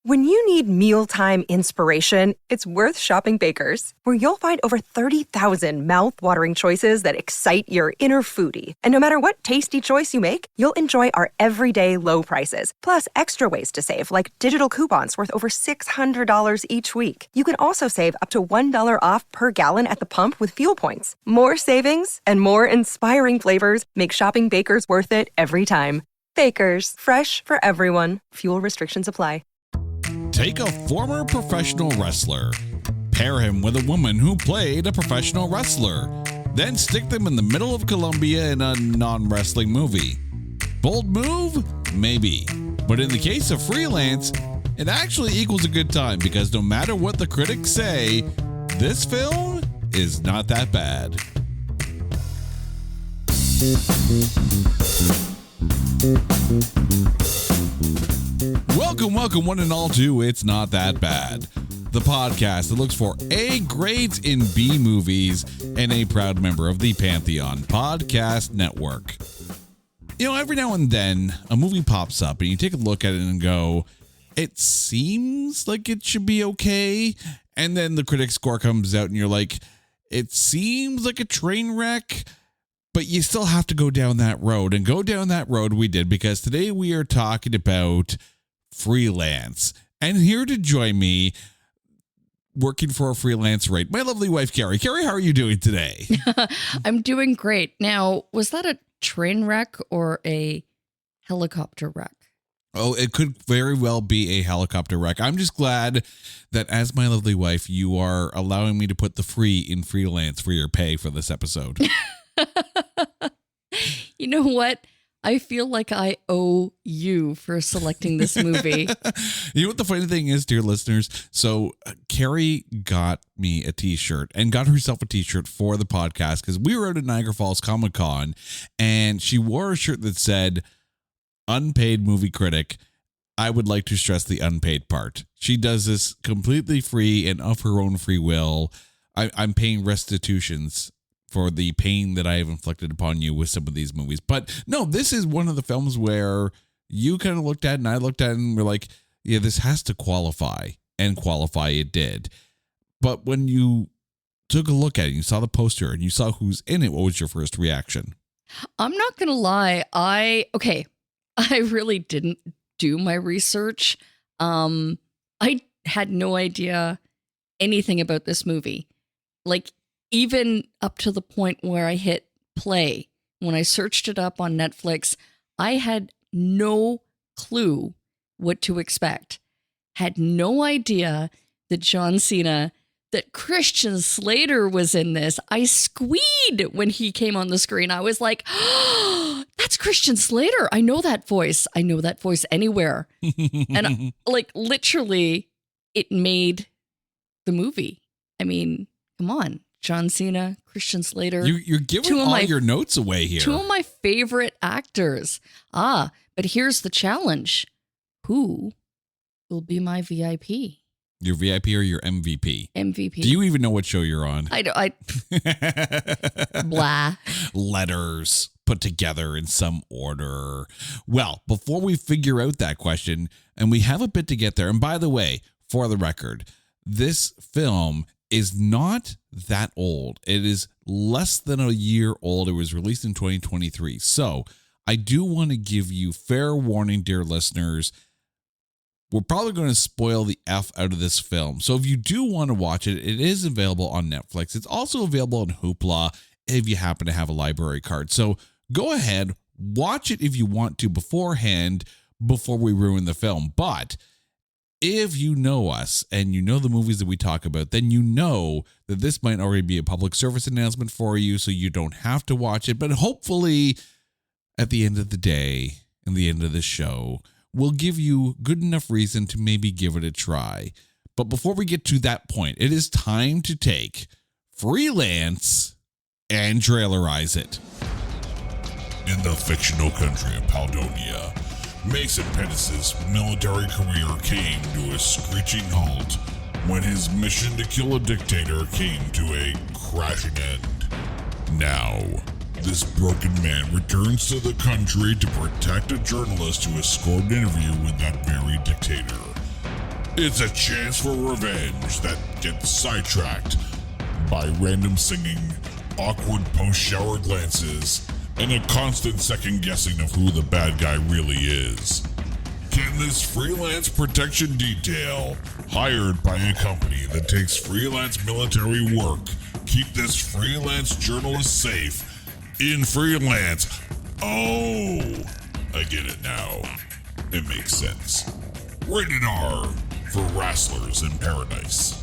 When you need mealtime inspiration, it's worth shopping Baker's, where you'll find over 30,000 mouth-watering choices that excite your inner foodie. And no matter what tasty choice you make, you'll enjoy our everyday low prices, plus extra ways to save, like digital coupons worth over $600 each week. You can also save up to $1 off per gallon at the pump with fuel points. More savings and more inspiring flavors make shopping Baker's worth it every time. Baker's, fresh for everyone. Fuel restrictions apply. Take a former professional wrestler, pair him with a woman who played a professional wrestler, then stick them in the middle of Colombia in a non-wrestling movie. Bold move? Maybe. But in the case of Freelance, it actually equals a good time because no matter what the critics say, this film is not that bad. Welcome one and all to It's Not That Bad, the podcast that looks for A grades in B movies and a proud member of the Pantheon Podcast Network. You know, every now and then a movie pops up and you take a look at it and go, it seems like it should be okay. And then the critic score comes out and you're like, it seems like a train wreck. But you still have to go down that road, and go down that road we did, because today we are talking about Freelance. And here to join me, working for a freelance rate, my lovely wife, Carrie. Carrie, how are you doing today? I'm doing great. Now, was that a train wreck or a helicopter wreck? Oh, it could very well be a helicopter wreck. I'm just glad that as my lovely wife, you are allowing me to put the free in Freelance for your pay for this episode. You know what? I feel like I owe you for selecting this movie. You know what the funny thing is, dear listeners? So Carrie got me a t-shirt and got herself a t-shirt for the podcast because we were out at Niagara Falls Comic Con and she wore a shirt that said, unpaid movie critic. I would like to stress the unpaid part. She does this completely free and of her own free will. I'm paying restitutions for the pain that I have inflicted upon you with some of these movies. But no, this is one of the films where you kind of looked at and I looked at and we're like, yeah, this has to qualify, and qualify it did. But when you took a look at it, you saw the poster and you saw who's in it, what was your first reaction? I'm not going to lie. I really didn't do my research. I had no idea anything about this movie. Like, even up to the point where I hit play, when I searched it up on Netflix, I had no clue what to expect. Had no idea that John Cena, that Christian Slater was in this. I squeed when he came on the screen. I was like, oh, that's Christian Slater. I know that voice. I know that voice anywhere. And like literally, it made the movie. I mean, come on. John Cena, Christian Slater. You're giving all your notes away here. Two of my favorite actors. But here's the challenge. Who will be my VIP? Your VIP or your MVP? MVP. Do you even know what show you're on? I blah. Letters put together in some order. Well, before we figure out that question, and we have a bit to get there, and by the way, for the record, this film is not that old. It is less than a year old. It was released in 2023. So I do want to give you fair warning, dear listeners. We're probably going to spoil the F out of this film. So if you do want to watch it, it is available on Netflix. It's also available on Hoopla if you happen to have a library card. So go ahead, watch it if you want to beforehand before we ruin the film. But if you know us and you know the movies that we talk about, then you know that this might already be a public service announcement for you, so you don't have to watch it. But hopefully, at the end of the day, and the end of the show, we'll give you good enough reason to maybe give it a try. But before we get to that point, it is time to take Freelance and trailerize it. In the fictional country of Paldonia, Mason Pettis' military career came to a screeching halt when his mission to kill a dictator came to a crashing end. Now, this broken man returns to the country to protect a journalist who has scored an interview with that very dictator. It's a chance for revenge that gets sidetracked by random singing, awkward post-shower glances, and a constant second-guessing of who the bad guy really is. Can this freelance protection detail, hired by a company that takes freelance military work, keep this freelance journalist safe in freelance? Oh, I get it now. It makes sense. Rated R for Wrestlers in Paradise.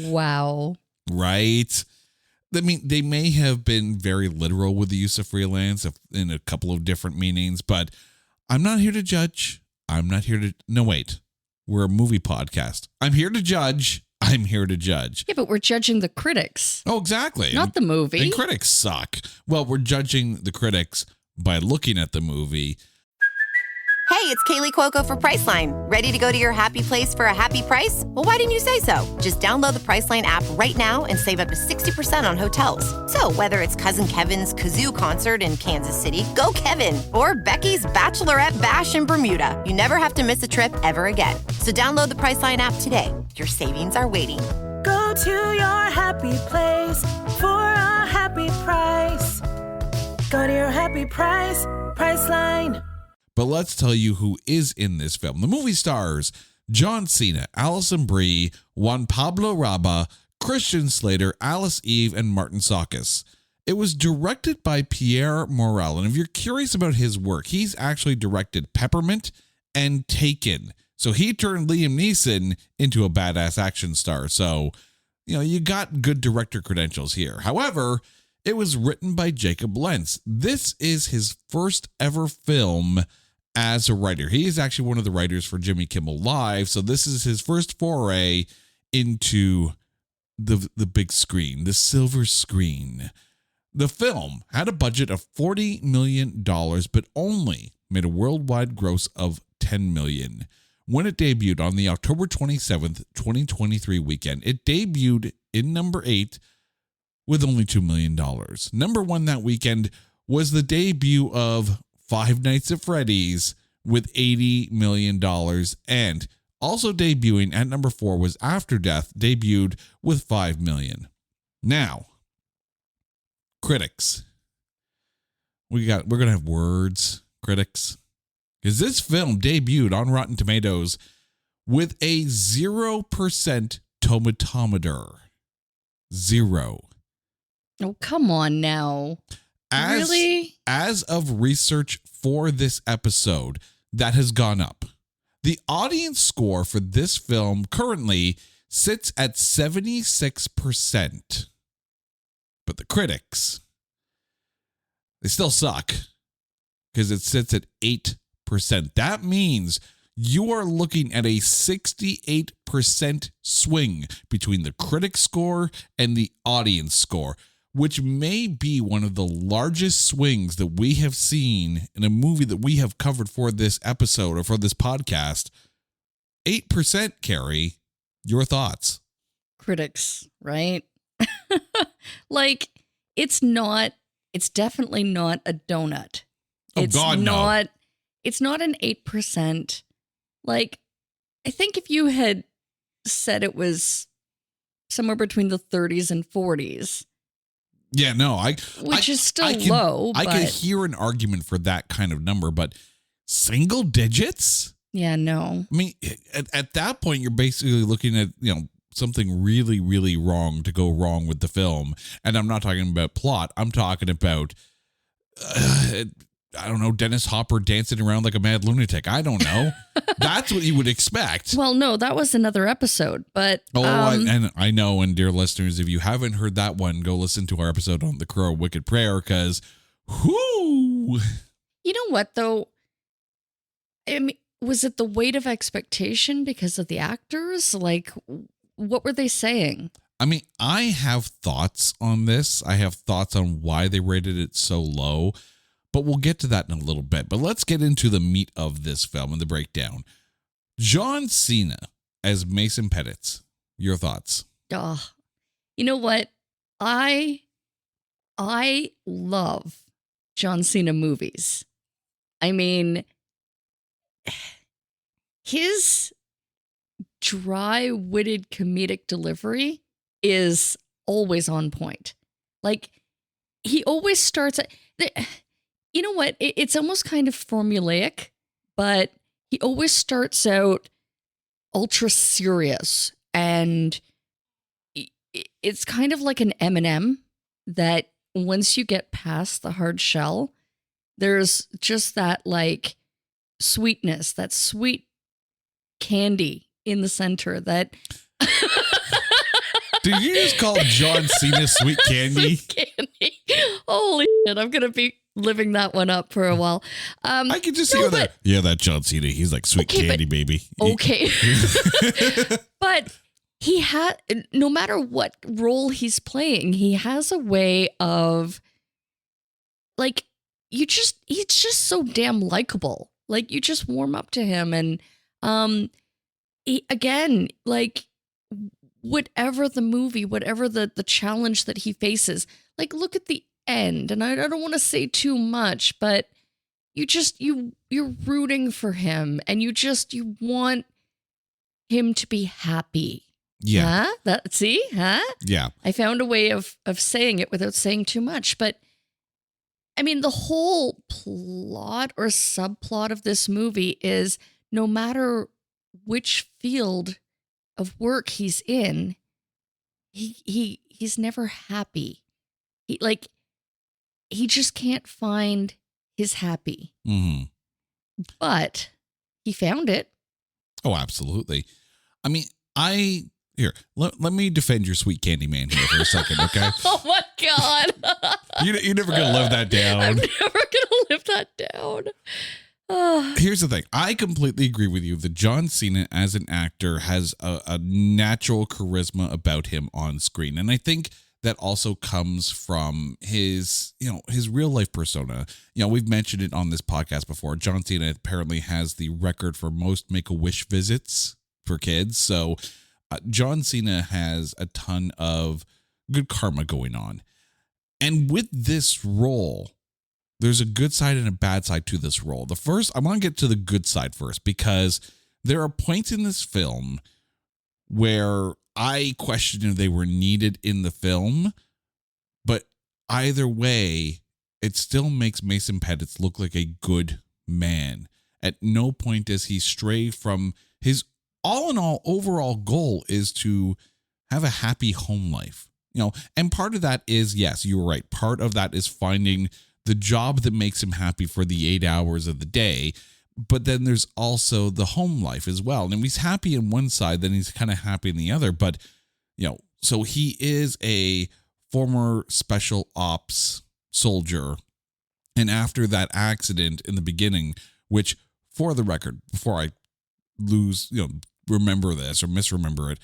Wow. Right? I mean, they may have been very literal with the use of freelance in a couple of different meanings, but I'm not here to judge. I'm not here to... No, wait. We're a movie podcast. I'm here to judge. I'm here to judge. Yeah, but we're judging the critics. Oh, exactly. Not the movie. And critics suck. Well, we're judging the critics by looking at the movie. Hey, it's Kaylee Cuoco for Priceline. Ready to go to your happy place for a happy price? Well, why didn't you say so? Just download the Priceline app right now and save up to 60% on hotels. So whether it's Cousin Kevin's Kazoo Concert in Kansas City, go Kevin, or Becky's Bachelorette Bash in Bermuda, you never have to miss a trip ever again. So download the Priceline app today. Your savings are waiting. Go to your happy place for a happy price. Go to your happy price, Priceline. But let's tell you who is in this film. The movie stars John Cena, Alison Brie, Juan Pablo Raba, Christian Slater, Alice Eve, and Martin Sakis. It was directed by Pierre Morel, and if you're curious about his work, he's actually directed Peppermint and Taken. So he turned Liam Neeson into a badass action star. So, you got good director credentials here. However, it was written by Jacob Lentz. This is his first ever film as a writer. He is actually one of the writers for Jimmy Kimmel Live, so this is his first foray into the big screen, the silver screen. The film had a budget of $40 million, but only made a worldwide gross of $10 million. When it debuted on the October 27th, 2023 weekend, it debuted in number 8 with only $2 million. Number 1 that weekend was the debut of Five Nights at Freddy's with $80 million. And also debuting at number 4 was After Death, debuted with $5 million. Now, critics. We're going to have words, critics. Because this film debuted on Rotten Tomatoes with a 0% tomatometer. 0. Oh, come on now. Really? As of research for this episode, that has gone up. The audience score for this film currently sits at 76%. But the critics, they still suck because it sits at 8%. That means you are looking at a 68% swing between the critic score and the audience score, which may be one of the largest swings that we have seen in a movie that we have covered for this episode or for this podcast. 8%, Carrie. Your thoughts? Critics, right? It's definitely not a donut. Oh, God, no. It's not an 8%. I think if you had said it was somewhere between the 30s and 40s. Yeah, no, which is still low. I could hear an argument for that kind of number, but single digits? Yeah, no. I mean, at that point, you're basically looking at, something really, really wrong to go wrong with the film. And I'm not talking about plot. I'm talking about, I don't know, Dennis Hopper dancing around like a mad lunatic. I don't know. That's what you would expect. Well, no, that was another episode, but... and I know, and dear listeners, if you haven't heard that one, go listen to our episode on The Crow Wicked Prayer, because, whoo! You know what, though? I mean, was it the weight of expectation because of the actors? What were they saying? I mean, I have thoughts on this. I have thoughts on why they rated it so low. But we'll get to that in a little bit. But let's get into the meat of this film and the breakdown. John Cena as Mason Pettit. Your thoughts? You know what? I love John Cena movies. I mean, his dry-witted comedic delivery is always on point. Like, he always starts at, you know what? It's almost kind of formulaic, but he always starts out ultra serious, and it's kind of like an M&M that once you get past the hard shell, there's just that like sweetness, that sweet candy in the center that Did you just call John Cena sweet candy? Sweet candy. Holy shit, I'm gonna be living that one up for a while. I can just see that. Yeah, that John Cena. He's like sweet candy, baby. Okay. But he had, no matter what role he's playing, he has a way of like, he's just so damn likable. Like, you just warm up to him. And again, like, whatever the movie, whatever the challenge that he faces, like, look at the end. And I don't want to say too much, but you're rooting for him, and you want him to be happy. Yeah. Huh? Huh? Yeah. I found a way of saying it without saying too much. But I mean, the whole plot or subplot of this movie is, no matter which field of work he's in, he's never happy. He just can't find his happy. Mm-hmm. But he found it. Oh, absolutely. I mean, let me defend your sweet candy man here for a second, okay? Oh my God. You're never going to live that down. I'm never going to live that down. Here's the thing. I completely agree with you that John Cena as an actor has a natural charisma about him on screen. And I think that also comes from his real life persona. We've mentioned it on this podcast before. John Cena apparently has the record for most Make-A-Wish visits for kids. So John Cena has a ton of good karma going on. And with this role, there's a good side and a bad side to this role. I want to get to the good side first, because there are points in this film where I question if they were needed in the film, but either way, it still makes Mason Pettis look like a good man. At no point does he stray from his all in all overall goal is to have a happy home life. And part of that is, yes, you were right. Part of that is finding the job that makes him happy for the 8 hours of the day. But then there's also the home life as well. And if he's happy in one side, then he's kind of happy in the other. But, so he is a former special ops soldier. And after that accident in the beginning, which, for the record, before I remember this or misremember it,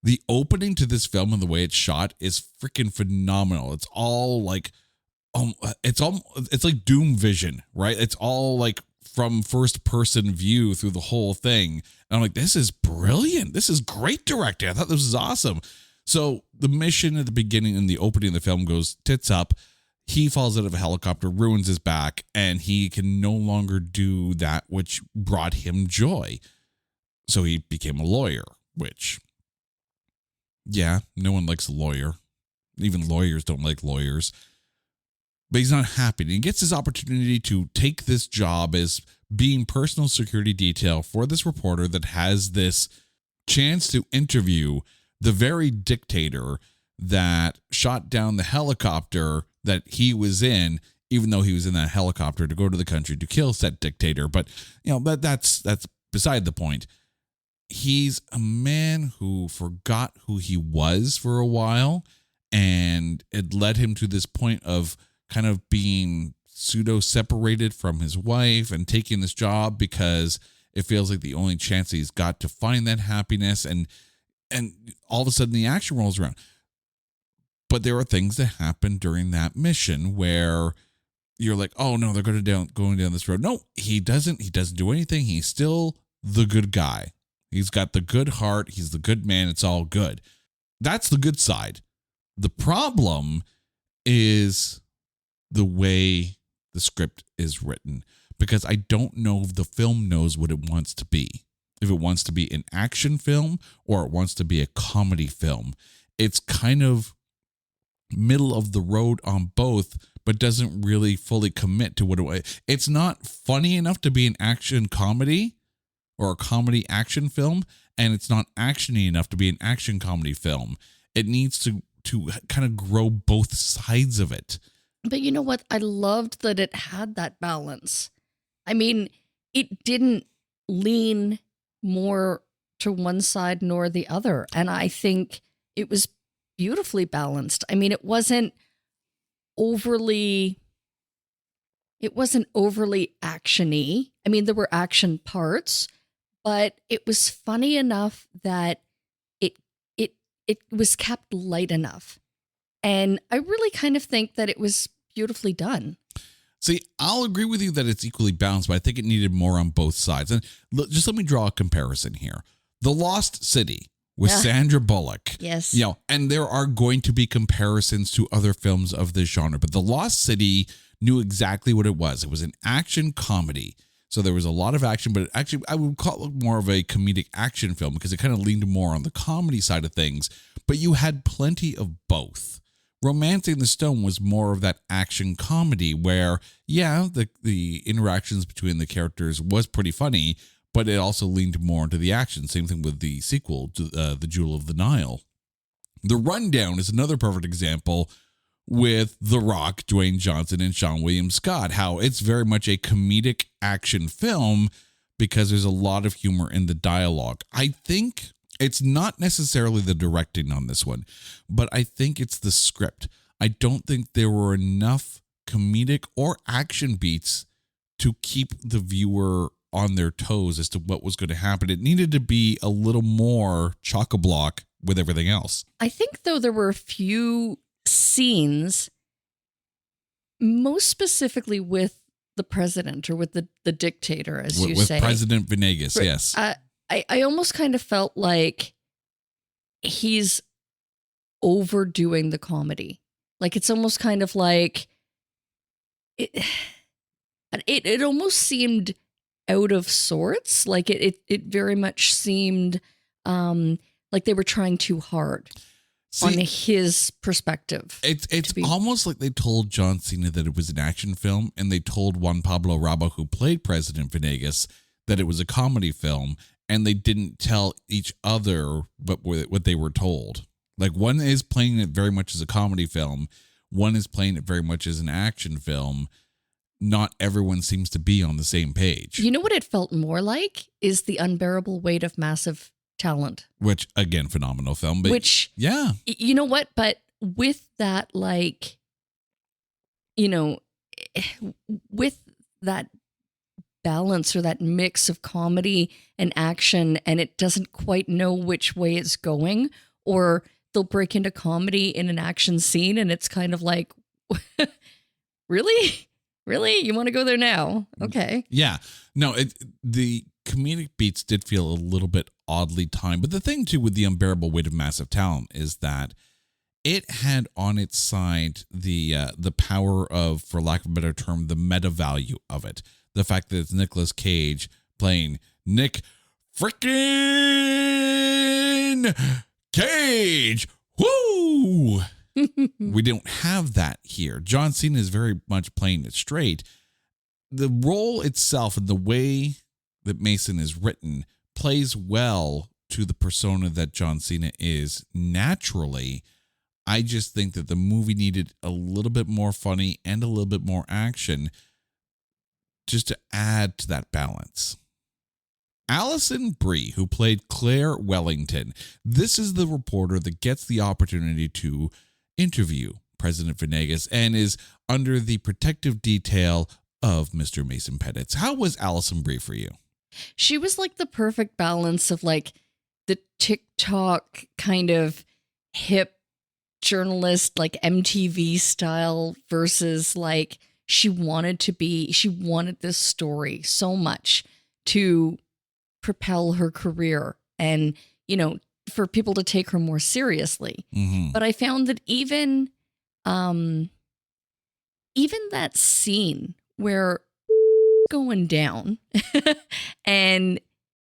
the opening to this film and the way it's shot is freaking phenomenal. It's all like, it's like Doom Vision, right? It's all like from first person view through the whole thing. And I'm like, this is brilliant. This is great directing. I thought this was awesome. So the mission at the beginning and the opening of the film goes tits up. He falls out of a helicopter, ruins his back, and he can no longer do that which brought him joy. So he became a lawyer, which, yeah, no one likes a lawyer. Even lawyers don't like lawyers. But he's not happy. And he gets his opportunity to take this job as being personal security detail for this reporter that has this chance to interview the very dictator that shot down the helicopter that he was in, even though he was in that helicopter to go to the country to kill said dictator. But, that's beside the point. He's a man who forgot who he was for a while, and it led him to this point of kind of being pseudo separated from his wife and taking this job because it feels like the only chance he's got to find that happiness. And all of a sudden the action rolls around. But there are things that happen during that mission where you're like, oh no, they're going down this road. No, he doesn't do anything. He's still the good guy. He's got the good heart. He's the good man. It's all good. That's the good side. The problem is the way the script is written, because I don't know if the film knows what it wants to be. If it wants to be an action film or it wants to be a comedy film. It's kind of middle of the road on both, but doesn't really fully commit to what it's not funny enough to be an action comedy or a comedy action film, and it's not actiony enough to be an action comedy film. It needs to kind of grow both sides of it. But you know what? I loved that it had that balance. I mean, it didn't lean more to one side nor the other. And I think it was beautifully balanced. I mean, it wasn't overly actiony. I mean, there were action parts, but it was funny enough that it was kept light enough. And I really kind of think that it was beautifully done. See, I'll agree with you that it's equally balanced, but I think it needed more on both sides. And just let me draw a comparison here. The Lost City with Sandra Bullock. Yes. You know, and there are going to be comparisons to other films of this genre, but The Lost City knew exactly what it was. It was an action comedy. So there was a lot of action, but actually I would call it more of a comedic action film because it kind of leaned more on the comedy side of things, but you had plenty of both. Romancing the Stone was more of that action comedy where, yeah, the interactions between the characters was pretty funny, but it also leaned more into the action. Same thing with the sequel to The Jewel of the Nile. The Rundown is another perfect example with The Rock, Dwayne Johnson, and Sean William Scott, how it's very much a comedic action film because there's a lot of humor in the dialogue. I think it's not necessarily the directing on this one, but I think it's the script. I don't think there were enough comedic or action beats to keep the viewer on their toes as to what was going to happen. It needed to be a little more chock-a-block with everything else. I think, though, there were a few scenes, most specifically with the president or with the dictator, as you say. With President Venegas, yes. I almost kind of felt like he's overdoing the comedy. Like it's almost kind of like it almost seemed out of sorts. Like it very much seemed like they were trying too hard. On his perspective. It's almost like they told John Cena that it was an action film, and they told Juan Pablo Raba, who played President Venegas, that it was a comedy film, and they didn't tell each other what they were told. Like one is playing it very much as a comedy film, one is playing it very much as an action film. Not everyone seems to be on the same page. You know what it felt more like is The Unbearable Weight of Massive Talent, which again, phenomenal film, but which, yeah, you know what, but with that, like, you know, with that balance or that mix of comedy and action, and it doesn't quite know which way it's going, or they'll break into comedy in an action scene and it's kind of like, really you want to go there now? Okay. Yeah, no, the comedic beats did feel a little bit oddly timed. But the thing, too, with The Unbearable Weight of Massive Talent is that it had on its side the power of, for lack of a better term, the meta value of it. The fact that it's Nicolas Cage playing Nick freaking Cage. Woo! We don't have that here. John Cena is very much playing it straight. The role itself and the way that Mason is written plays well to the persona that John Cena is naturally. I just think that the movie needed a little bit more funny and a little bit more action just to add to that balance. Alison Brie, who played Claire Wellington, this is the reporter that gets the opportunity to interview President Venegas and is under the protective detail of Mr. Mason Pettit. How was Alison Brie for you? She was like the perfect balance of like the TikTok kind of hip journalist, like MTV style, versus like she wanted this story so much to propel her career and, you know, for people to take her more seriously. Mm-hmm. But I found that even that scene where going down and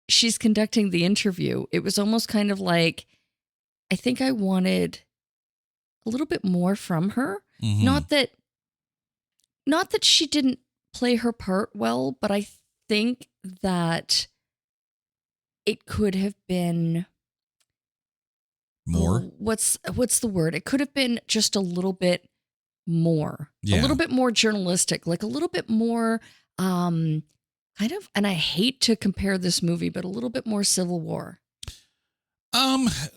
she's conducting the interview, it was almost kind of like, I think I wanted a little bit more from her. Mm-hmm. Not that she didn't play her part well, but I think that it could have been more. What's the word? It could have been just a little bit more, Yeah. a little bit more journalistic, like a little bit more, kind of. And I hate to compare this movie, but a little bit more Civil War. That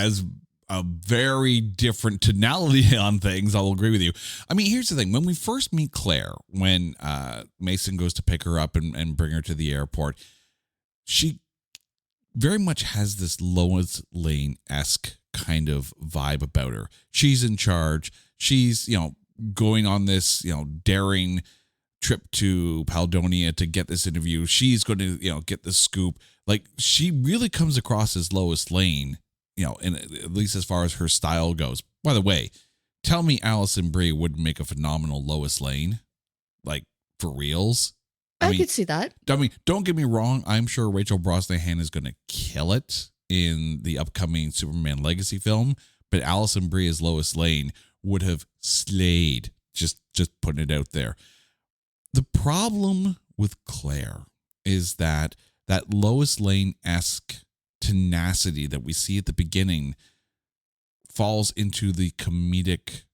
is a very different tonality on things. I'll agree with you. I mean, here's the thing. When we first meet Claire, when Mason goes to pick her up and bring her to the airport, she very much has this Lois Lane-esque kind of vibe about her. She's in charge. She's, going on this, daring trip to Paledonia to get this interview. She's going to, get the scoop. Like, she really comes across as Lois Lane, and at least as far as her style goes. By the way, tell me Alison Brie would make a phenomenal Lois Lane, like, for reals. I mean, could see that. I mean, don't get me wrong. I'm sure Rachel Brosnahan is going to kill it in the upcoming Superman Legacy film, but Alison Brie as Lois Lane would have slayed. Just putting it out there. The problem with Claire is that Lois Lane-esque tenacity that we see at the beginning falls into the comedic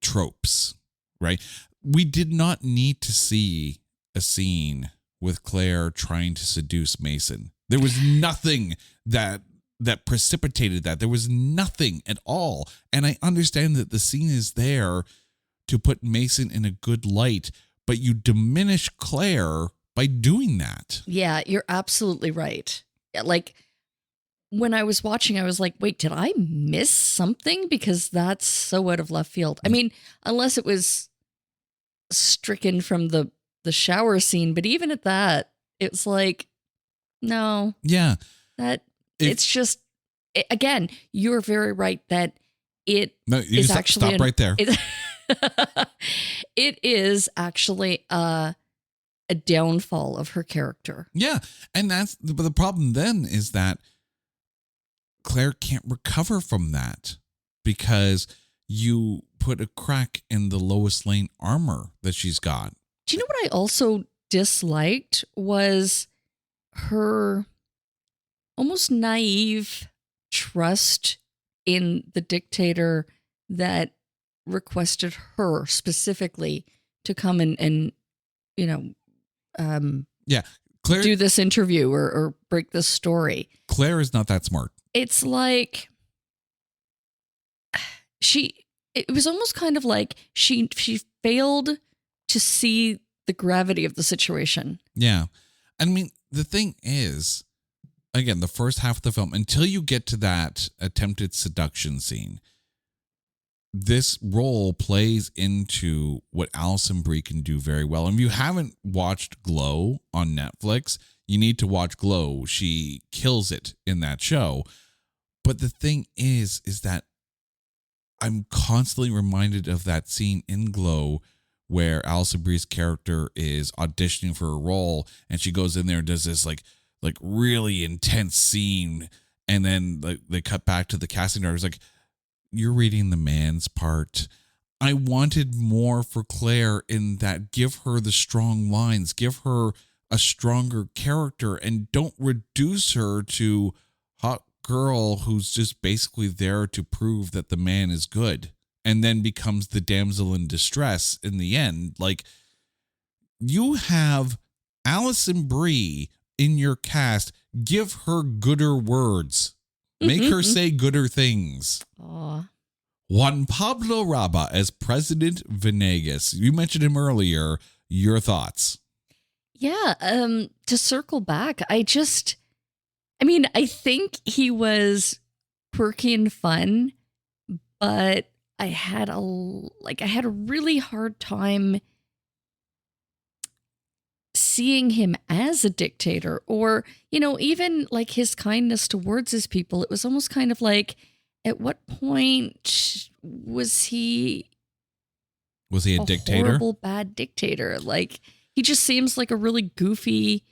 tropes, right? We did not need to see a scene with Claire trying to seduce Mason. There was nothing that precipitated that. There was nothing at all. And I understand that the scene is there to put Mason in a good light, but you diminish Claire by doing that. Yeah, you're absolutely right. Like, when I was watching, I was like, wait, did I miss something? Because that's so out of left field. I mean, unless it was stricken from the shower scene, but even at that, it's like, no. Yeah. It's just, again, you're very right that it no, you is stop, actually stop right there. It is actually a downfall of her character. Yeah. And but the problem then is that Claire can't recover from that because you put a crack in the Lois Lane armor that she's got. Do you know what I also disliked was her almost naive trust in the dictator that requested her specifically to come and Claire, do this interview or break this story. Claire is not that smart. It's like it was almost kind of like she failed to see the gravity of the situation. Yeah. I mean, the thing is, again, the first half of the film, until you get to that attempted seduction scene, this role plays into what Alison Brie can do very well. And if you haven't watched Glow on Netflix, you need to watch Glow. She kills it in that show. But the thing is that I'm constantly reminded of that scene in Glow where Alison Brie's character is auditioning for a role and she goes in there and does this like really intense scene, and then they cut back to the casting director. It's like, you're reading the man's part. I wanted more for Claire in that. Give her the strong lines, give her a stronger character, and don't reduce her to hot girl who's just basically there to prove that the man is good and then becomes the damsel in distress in the end. Like, you have Alison Brie in your cast. Give her gooder words. Make her say gooder things. Aw. Juan Pablo Raba as President Venegas. You mentioned him earlier. Your thoughts? Yeah. To circle back, I think he was quirky and fun, but I had a really hard time seeing him as a dictator, or, even like his kindness towards his people. It was almost kind of like, at what point was he Was he a dictator? Horrible, bad dictator. Like, he just seems like a really goofy,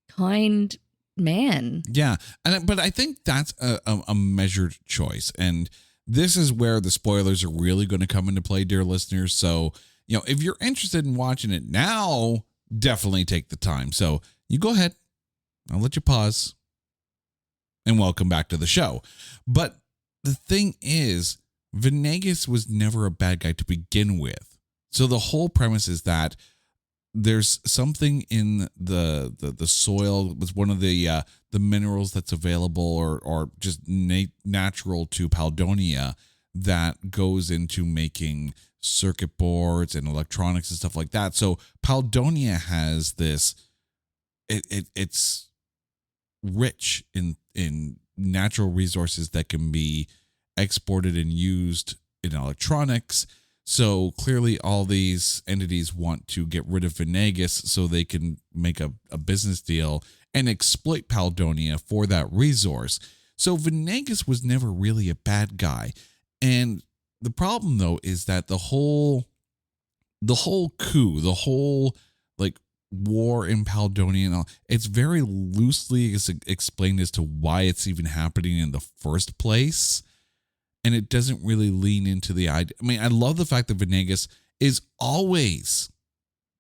kind man. Yeah. But I think that's a measured choice. And this is where the spoilers are really going to come into play, dear listeners. So, if you're interested in watching it now, definitely take the time. So you go ahead. I'll let you pause. And welcome back to the show. But the thing is, Venegas was never a bad guy to begin with. So the whole premise is that there's something in the soil. It was one of the minerals that's available or just natural to Paldonia that goes into making circuit boards and electronics and stuff like that. So Paldonia has this. It's rich in natural resources that can be exported and used in electronics. So clearly all these entities want to get rid of Venegas so they can make a business deal and exploit Paldonia for that resource. So Venegas was never really a bad guy. And the problem though is that the whole coup, the whole like war in Paldonia and all, it's very loosely explained as to why it's even happening in the first place. And it doesn't really lean into the idea. I mean, I love the fact that Venegas is always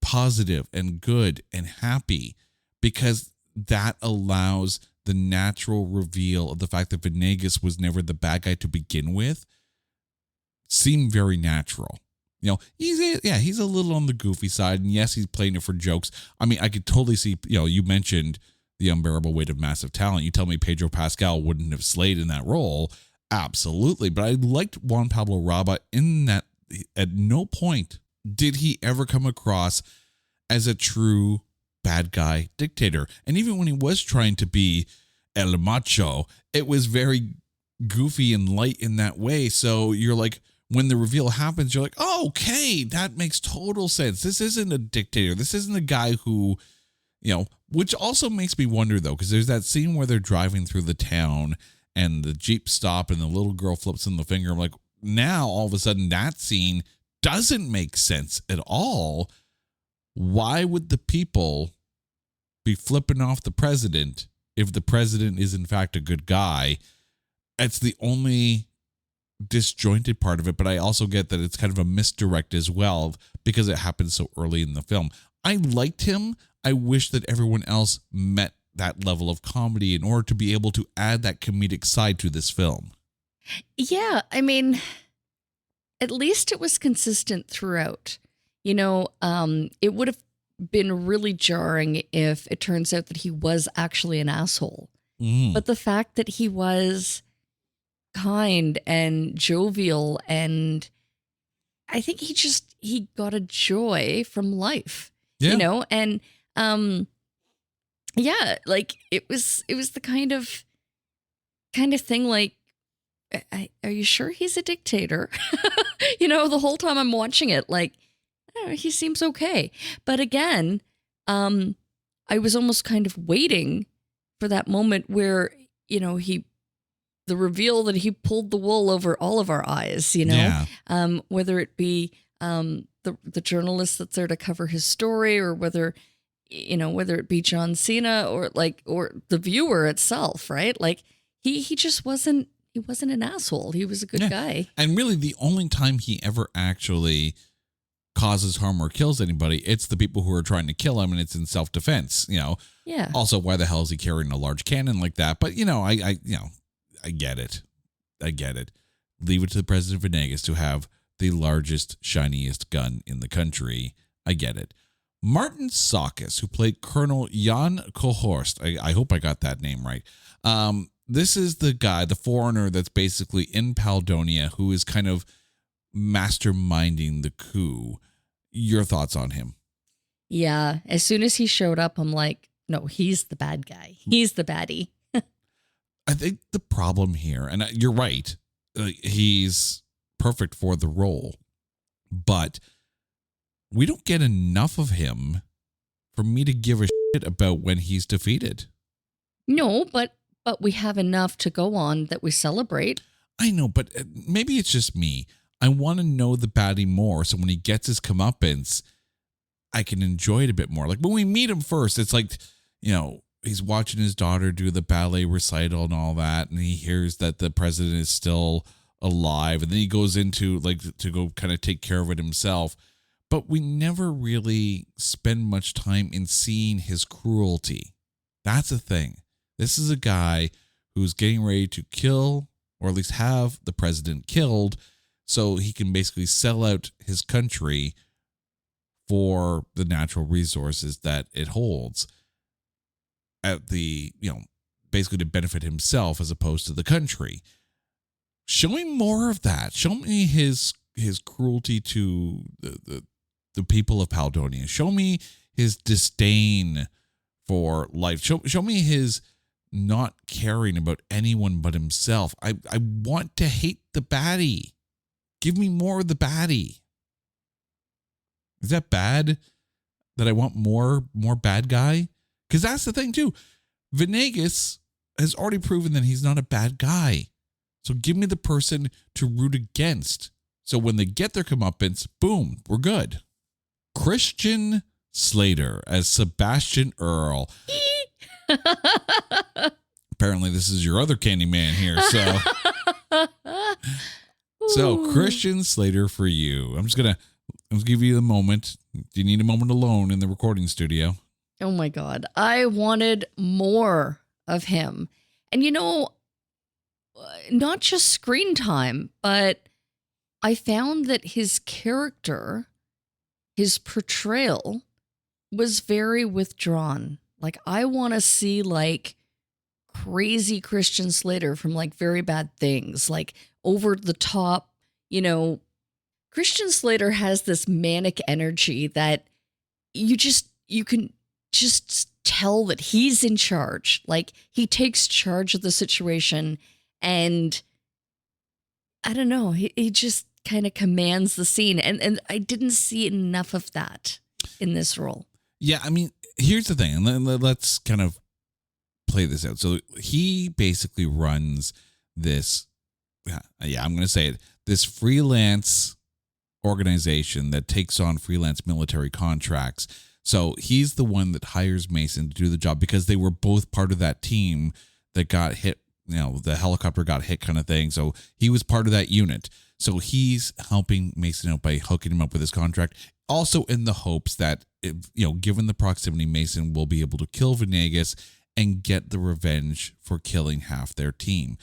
positive and good and happy because that allows the natural reveal of the fact that Venegas was never the bad guy to begin with seem very natural. He's a little on the goofy side, and yes, he's playing it for jokes. I mean, I could totally see, you mentioned the unbearable weight of massive talent. You tell me Pedro Pascal wouldn't have slayed in that role. Absolutely. But I liked Juan Pablo Raba in that at no point did he ever come across as a true bad guy dictator. And even when he was trying to be El Macho, it was very goofy and light in that way. So you're like, when the reveal happens, you're like, oh, okay, that makes total sense. This isn't a dictator. This isn't a guy who, which also makes me wonder, though, because there's that scene where they're driving through the town and the Jeep stop and the little girl flips in the finger. I'm like, now all of a sudden that scene doesn't make sense at all. Why would the people be flipping off the president if the president is in fact a good guy? It's the only disjointed part of it, but I also get that it's kind of a misdirect as well because it happened so early in the film. I liked him. I wish that everyone else met that level of comedy in order to be able to add that comedic side to this film. Yeah, I mean, at least it was consistent throughout. It would have been really jarring if it turns out that he was actually an asshole. But the fact that he was kind and jovial, and I think he got a joy from life. And yeah, like it was the kind of thing like, are you sure he's a dictator? The whole time I'm watching it, like, I don't know, he seems okay. But again, I was almost kind of waiting for that moment where, the reveal that he pulled the wool over all of our eyes, Yeah. Whether it be the journalist that's there to cover his story, or whether it be John Cena or the viewer itself, right? Like he just wasn't an asshole. He was a good guy. And really the only time he ever actually causes harm or kills anybody, it's the people who are trying to kill him, and it's in self-defense, Yeah. Also, why the hell is he carrying a large cannon like that? But I get it. Leave it to the president of Venegas to have the largest, shiniest gun in the country. I get it. Martin Sakis, who played Colonel Jan Kohorst. I hope I got that name right. This is the guy, the foreigner that's basically in Paldonia, who is kind of masterminding the coup. Your thoughts on him? Yeah. As soon as he showed up, I'm like, no, he's the bad guy. He's the baddie. I think the problem here, and you're right, he's perfect for the role, but we don't get enough of him for me to give a shit about when he's defeated. No, but we have enough to go on that we celebrate. I know, but maybe it's just me. I want to know the baddie more. So when he gets his comeuppance, I can enjoy it a bit more. Like when we meet him first, it's like, he's watching his daughter do the ballet recital and all that. And he hears that the president is still alive. And then he goes into to go kind of take care of it himself. But we never really spend much time in seeing his cruelty. That's the thing. This is a guy who's getting ready to kill, or at least have the president killed, so he can basically sell out his country for the natural resources that it holds at the, basically to benefit himself as opposed to the country. Show me more of that. Show me his cruelty to the people of Paldonia. Show me his disdain for life. Show me his not caring about anyone but himself. I want to hate the baddie. Give me more of the baddie. Is that bad that I want more bad guy? Because that's the thing too. Venegas has already proven that he's not a bad guy. So give me the person to root against. So when they get their comeuppance, boom, we're good. Christian Slater as Sebastian Earl. Apparently this is your other Candyman here. So Christian Slater for you. I'm gonna give you the moment. Do you need a moment alone in the recording studio? Oh my God. I wanted more of him. And not just screen time, but I found that his character, his portrayal was very withdrawn. Like I want to see crazy Christian Slater from Very Bad Things, over the top, Christian Slater has this manic energy that you can just tell that he's in charge. He takes charge of the situation, and I don't know, he just kind of commands the scene. And I didn't see enough of that in this role. Yeah, I mean, here's the thing, and let's kind of play this out. So he basically runs this, I'm going to say it, this freelance organization that takes on freelance military contracts. So he's the one that hires Mason to do the job because they were both part of that team that got hit, the helicopter got hit kind of thing. So he was part of that unit. So he's helping Mason out by hooking him up with his contract. Also in the hopes that, given the proximity, Mason will be able to kill Venegas and get the revenge for killing half their team.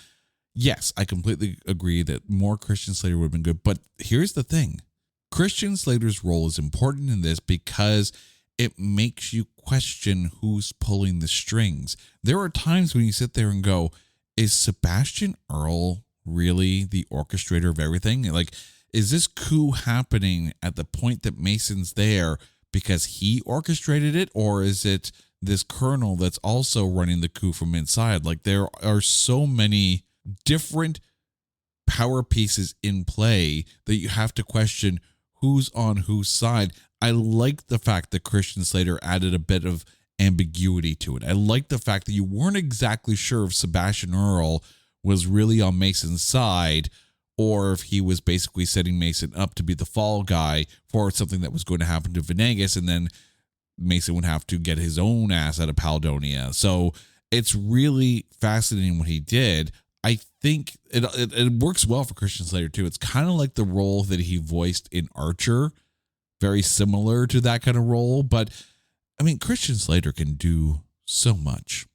Yes, I completely agree that more Christian Slater would have been good. But here's the thing. Christian Slater's role is important in this because it makes you question who's pulling the strings. There are times when you sit there and go, is Sebastian Earl really the orchestrator of everything? Is this coup happening at the point that Mason's there because he orchestrated it? Or is it this colonel that's also running the coup from inside? There are so many different power pieces in play that you have to question who's on whose side. I like the fact that Christian Slater added a bit of ambiguity to it. I like the fact that you weren't exactly sure if Sebastian Earl was really on Mason's side or if he was basically setting Mason up to be the fall guy for something that was going to happen to Venegas, and then Mason would have to get his own ass out of Paldonia. So it's really fascinating what he did. I think it works well for Christian Slater too. It's kind of like the role that he voiced in Archer, very similar to that kind of role. But I mean, Christian Slater can do so much.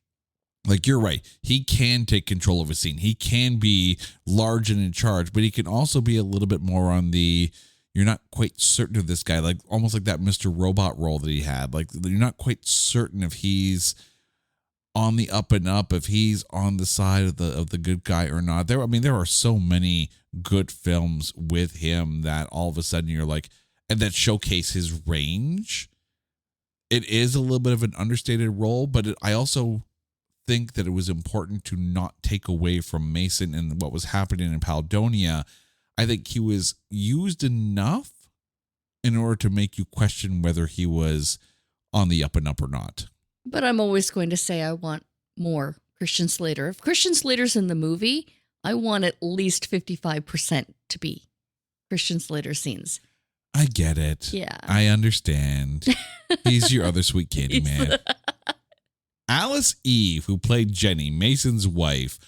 You're right. He can take control of a scene. He can be large and in charge, but he can also be a little bit more on the, you're not quite certain of this guy, almost like that Mr. Robot role that he had. You're not quite certain if he's on the up and up, if he's on the side of the good guy or not. There are so many good films with him that all of a sudden you're and that showcase his range. It is a little bit of an understated role, but I also think that it was important to not take away from Mason and what was happening in Paldonia. I think he was used enough in order to make you question whether he was on the up and up or not. But I'm always going to say I want more Christian Slater. If Christian Slater's in the movie, I want at least 55% to be Christian Slater scenes. I get it. Yeah. I understand. He's your other sweet candy man. Alice Eve, who played Jenny, Mason's wife.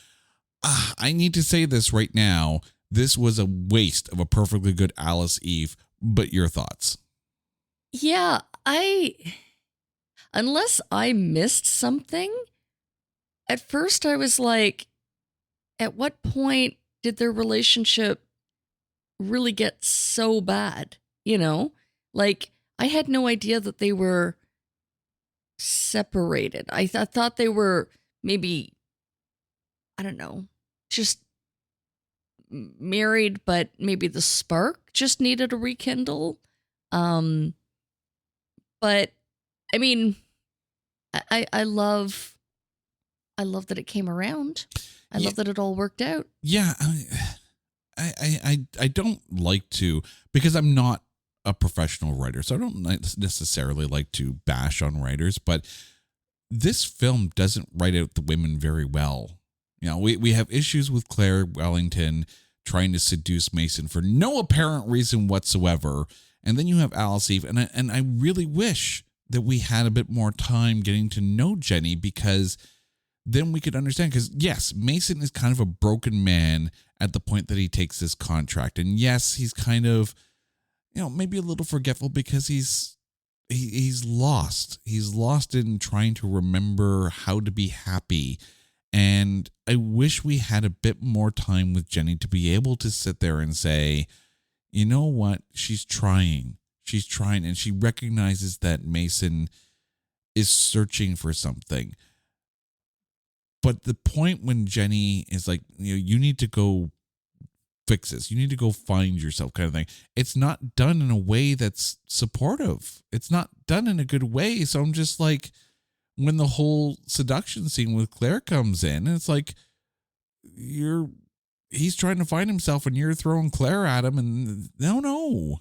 I need to say this right now. This was a waste of a perfectly good Alice Eve. But your thoughts? Yeah, unless I missed something, at first I was like, at what point did their relationship really get so bad? You know, like I had no idea that they were separated. I thought they were maybe, I don't know, just married, but maybe the spark just needed a rekindle. But I mean, I love that it came around. I love that it all worked out. Yeah, I don't like to, because I'm not a professional writer, so I don't necessarily like to bash on writers, but this film doesn't write out the women very well. You know, we have issues with Claire Wellington trying to seduce Mason for no apparent reason whatsoever. And then you have Alice Eve, and I really wish that we had a bit more time getting to know Jenny, because then we could understand. Because yes, Mason is kind of a broken man at the point that he takes this contract. And yes, he's kind of, you know, maybe a little forgetful because he's lost. He's lost in trying to remember how to be happy. And I wish we had a bit more time with Jenny to be able to sit there and say, you know what? She's trying. She's trying. And she recognizes that Mason is searching for something. But the point when Jenny is like, you know, you need to go fix this. You need to go find yourself, kind of thing. It's not done in a way that's supportive. It's not done in a good way. So I'm just like, when the whole seduction scene with Claire comes in, and it's like, he's trying to find himself and you're throwing Claire at him, and no.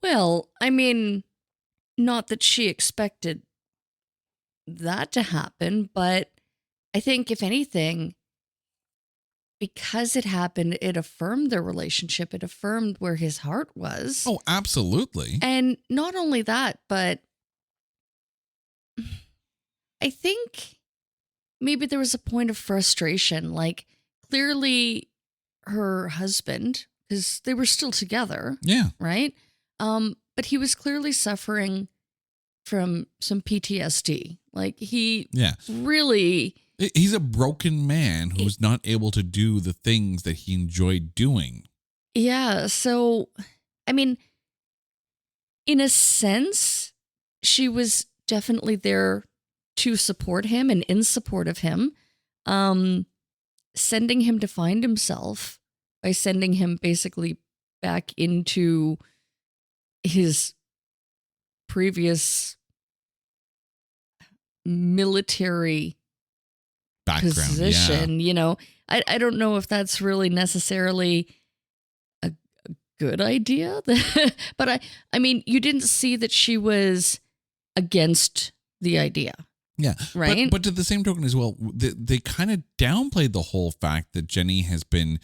Well, I mean, not that she expected that to happen, but I think if anything, because it happened, it affirmed their relationship. It affirmed where his heart was. Oh, absolutely. And not only that, but I think maybe there was a point of frustration. Like, clearly her husband, because they were still together. Yeah. Right? But he was clearly suffering from some PTSD. Like, he really... He's a broken man who's not able to do the things that he enjoyed doing. Yeah. So, I mean, in a sense, she was definitely there to support him and in support of him, sending him to find himself by sending him basically back into his previous military background position. You know, I don't know if that's really necessarily a good idea, but I mean, you didn't see that she was against the idea. Yeah. Right. But to the same token as well, they kind of downplayed the whole fact that Jenny has been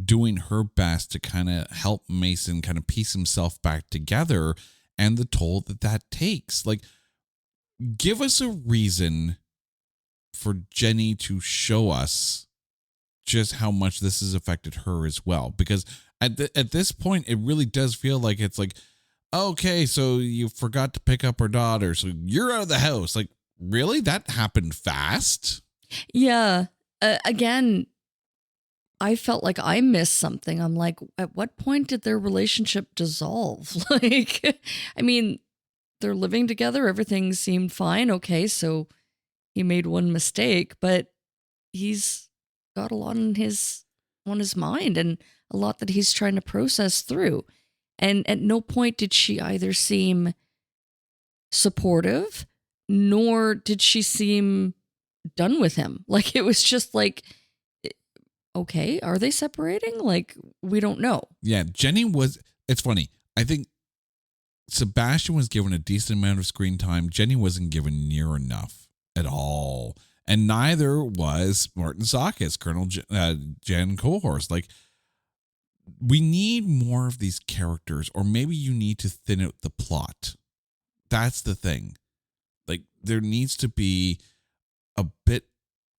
doing her best to kind of help Mason kind of piece himself back together, and the toll that takes. Like, give us a reason for Jenny to show us just how much this has affected her as well. Because at this point, it really does feel like it's like, okay, so you forgot to pick up her daughter, so you're out of the house. Like, really? That happened fast? Yeah. Again, I felt like I missed something. I'm like, at what point did their relationship dissolve? Like, I mean, they're living together. Everything seemed fine. Okay, so he made one mistake, but he's got a lot on his mind and a lot that he's trying to process through. And at no point did she either seem supportive, nor did she seem done with him. Like, it was just like, okay, are they separating? Like, we don't know. Yeah, Jenny was, it's funny. I think Sebastian was given a decent amount of screen time. Jenny wasn't given near enough at all. And neither was Martin Sakis, Colonel Jen Cohorst. Like, we need more of these characters, or maybe you need to thin out the plot. That's the thing. Like, there needs to be a bit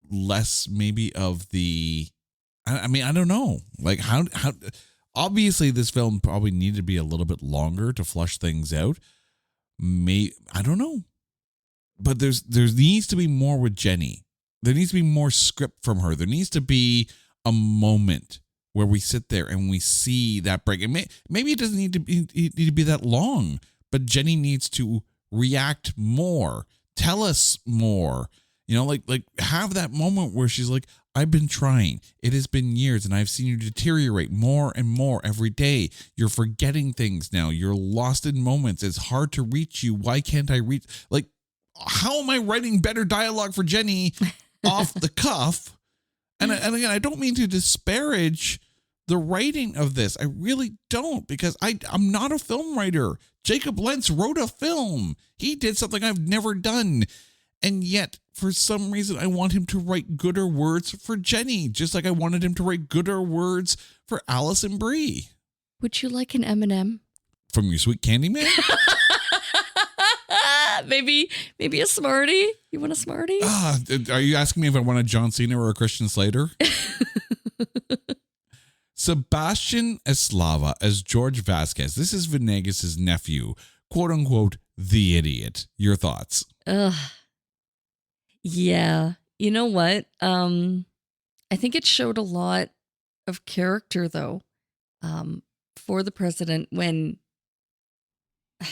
less maybe of the, I mean, I don't know. Like, how obviously this film probably needed to be a little bit longer to flush things out. I don't know. But there needs to be more with Jenny. There needs to be more script from her. There needs to be a moment where we sit there and we see that break. And maybe it doesn't need to be that long, but Jenny needs to react more, tell us more. You know, like have that moment where she's like, I've been trying. It has been years and I've seen you deteriorate more and more every day. You're forgetting things now. You're lost in moments. It's hard to reach you. Why can't I reach? Like, how am I writing better dialogue for Jenny off the cuff? And again, I don't mean to disparage the writing of this. I really don't, because I'm not a film writer. Jacob Lentz wrote a film. He did something I've never done. And yet, for some reason, I want him to write gooder words for Jenny, just like I wanted him to write gooder words for Allison Brie. Would you like an M&M? From your sweet candy man? Maybe a Smartie. You want a Smartie? Are you asking me if I want a John Cena or a Christian Slater? Sebastian Eslava as George Vasquez. This is Venegas' nephew, quote unquote, the idiot. Your thoughts? Yeah. You know what? I think it showed a lot of character, though, for the president when, I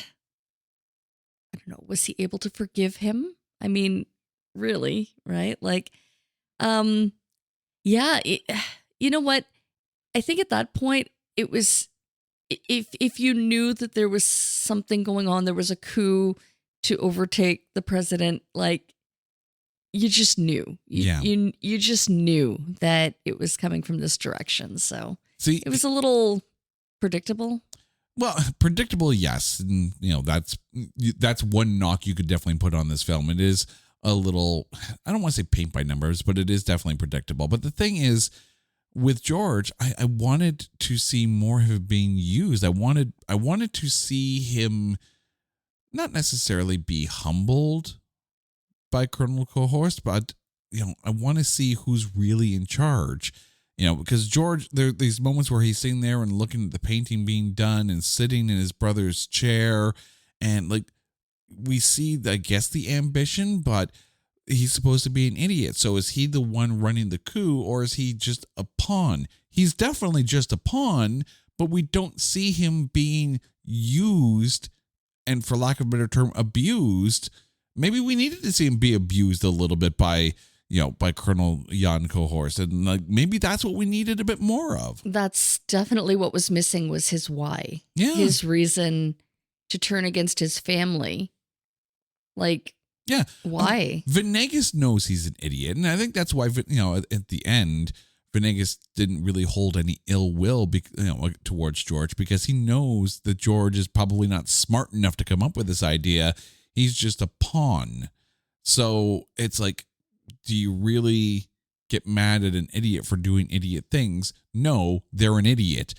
don't know, was he able to forgive him? I mean, really, right? Like, yeah, you know what? I think at that point, it was, if you knew that there was something going on, there was a coup to overtake the president, like, you just knew. You just knew that it was coming from this direction. So see, it was a little predictable. Well, predictable, yes. And, you know, that's one knock you could definitely put on this film. It is a little, I don't want to say paint by numbers, but it is definitely predictable. But the thing is, with George, I wanted to see more of it being used. I wanted to see him not necessarily be humbled by Colonel Cohorst, but, you know, I want to see who's really in charge. You know, because George, there are these moments where he's sitting there and looking at the painting being done and sitting in his brother's chair, and like we see, I guess, the ambition, but he's supposed to be an idiot. So is he the one running the coup, or is he just a pawn? He's definitely just a pawn, but we don't see him being used, and for lack of a better term, abused. Maybe we needed to see him be abused a little bit by Colonel Jan Cohorst, and like maybe that's what we needed a bit more of. That's definitely what was missing, was his why. Yeah. His reason to turn against his family. Like, yeah, why? Venegas knows he's an idiot, and I think that's why, you know, at the end, Venegas didn't really hold any ill will, towards George, because he knows that George is probably not smart enough to come up with this idea. He's just a pawn. So it's like, do you really get mad at an idiot for doing idiot things? No, they're an idiot,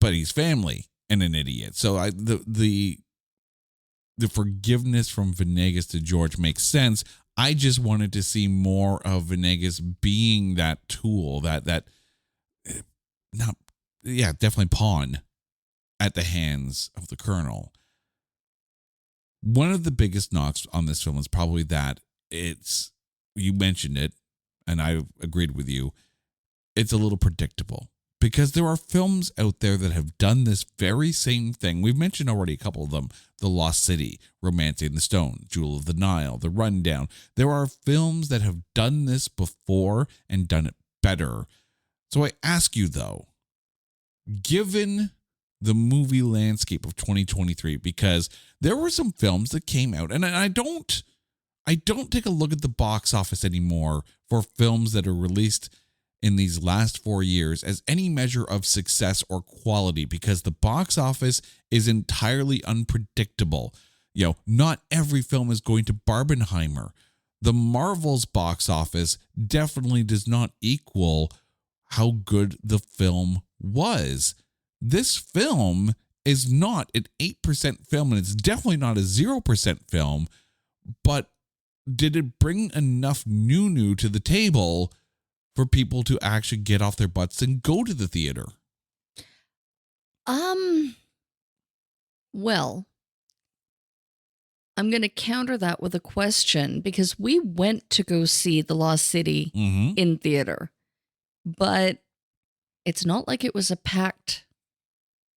but he's family and an idiot. So the forgiveness from Venegas to George makes sense. I just wanted to see more of Venegas being that tool, definitely pawn at the hands of the Colonel. One of the biggest knocks on this film is probably that you mentioned it, and I agreed with you, it's a little predictable, because there are films out there that have done this very same thing. We've mentioned already a couple of them: The Lost City, Romancing the Stone, Jewel of the Nile, The Rundown. There are films that have done this before and done it better. So I ask you, though, given the movie landscape of 2023, because there were some films that came out, and I don't take a look at the box office anymore for films that are released in these last 4 years as any measure of success or quality, because the box office is entirely unpredictable. You know, not every film is going to Barbenheimer. The Marvel's box office definitely does not equal how good the film was. this film is not an 8% film, and it's definitely not a 0% film, but did it bring enough new to the table for people to actually get off their butts and go to the theater? Well, I'm going to counter that with a question, because we went to go see The Lost City in theater, but it's not like it was a packed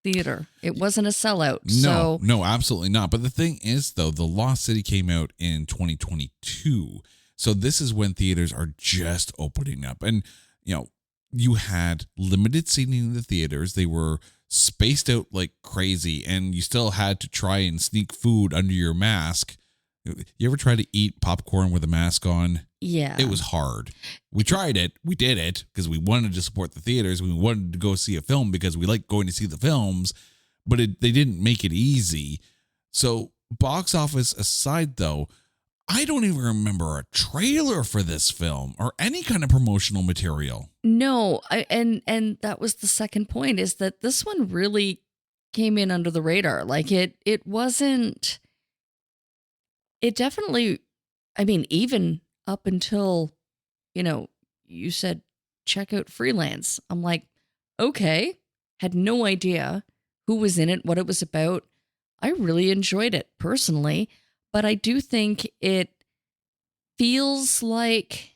theater. It wasn't a sellout. No, absolutely not. But the thing is, though, The Lost City came out in 2022. So this is when theaters are just opening up. And, you had limited seating in the theaters. They were spaced out like crazy, and you still had to try and sneak food under your mask. You ever try to eat popcorn with a mask on? Yeah. It was hard. We tried it. We did it because we wanted to support the theaters. We wanted to go see a film because we like going to see the films, but they didn't make it easy. So box office aside, though, I don't even remember a trailer for this film or any kind of promotional material. No, and that was the second point, is that this one really came in under the radar. Like it wasn't, it definitely, I mean, even up until, you said, check out Freelance. I'm like, okay, had no idea who was in it, what it was about. I really enjoyed it personally, but I do think it feels like